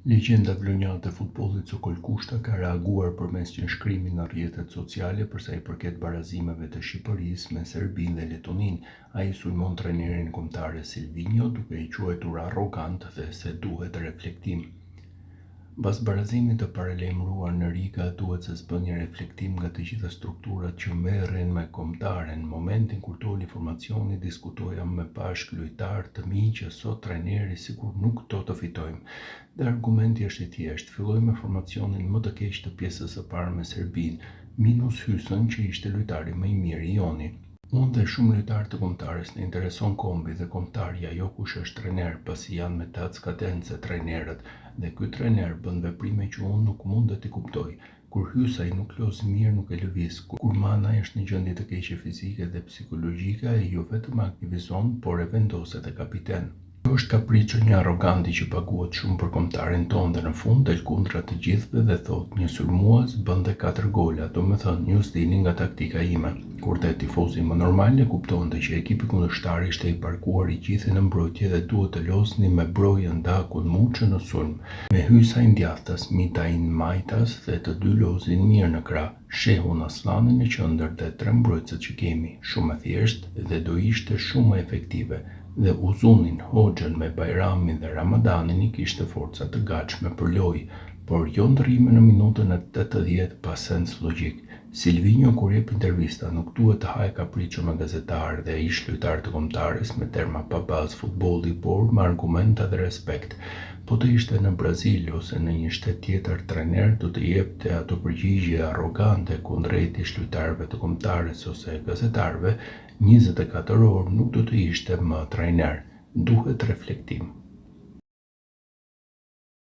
Legjenda vlonjante e futbollit Sokol Kushta ka reaguar përmes një shkrimi në rrjetet sociale për sa i përket barazimeve të Shqipërisë me Serbinë dhe Letoninë. Ai sulmon trajnerin kombëtar Silvinho duke i quajtur arrogant dhe se duhet reflektim. Pas barazimit të paralajmëruar në Riga, duhet se s'bën një reflektim nga të gjitha strukturat që merren me kombëtaren. Momentin kur doli informacioni, diskutoja me bashkëlojtar të mi që sot trajneri sikur nuk do të fitojmë. Dhe argumenti është i thjeshtë. Filloj me formacionin më të keq të pjesës së parë me Serbinë, minus Hysën që ishte lojtari më i mirë i Joni. Unë dhe shumë lojtarë të kombëtares në intereson kombi dhe kombëtarja jo kush është trajner, pasi janë me datë skadence trajnerët, dhe ky trajner bën veprime që unë nuk mundet t'i kuptoj. Kur Hysa i nuk los mirë, nuk e lëviz. Kur Mana është në gjendje të keqe fizike dhe psikologjike, ai jo vetëm aktivizon, por e vendoset e kapiten. Kjo është kapriço një arroganti që paguhet shumë për kombëtarin tonë dhe në fund del kundra të gjithëve dhe thotë një sulmues bënte 4 gola, domethënë ju s'dini nga taktika ime. Kur te tifozi më normal e kuptonte që ekipi kundërshtar ishte i parkuar i gjithë në mbrojtje dhe duhet të losni me brojën Dakun Muçë në sulm. Me Hysajn djathtas, Mitajn Majtas dhe të dy lozin mirë në krah, shehun Aslanin në qendër dhe 3 mbrojtësit që kemi, shumë e thjeshtë dhe do ishte shumë më efektive. Dhe Uzunin, Hoxhën me Bajramin dhe Ramadanin i kishte forca të gatshme për lojë, por jo ndrrime në minutën e 80 pa sens logjik. Silvinho kur jep intervista nuk duhet të hajë kapriço me gazetarë dhe ish lojtar të kombëtares me terma pa bazë futbolli, por me argumenta dhe respekt. Po të ishte në Brazil ose në një shtet tjetër, trajner do të jepte ato përgjigje arrogante kundrejt ish lojtarëve të kombëtares ose gazetarëve, 24 orë nuk do të ishte më trajner. Duhet reflektim.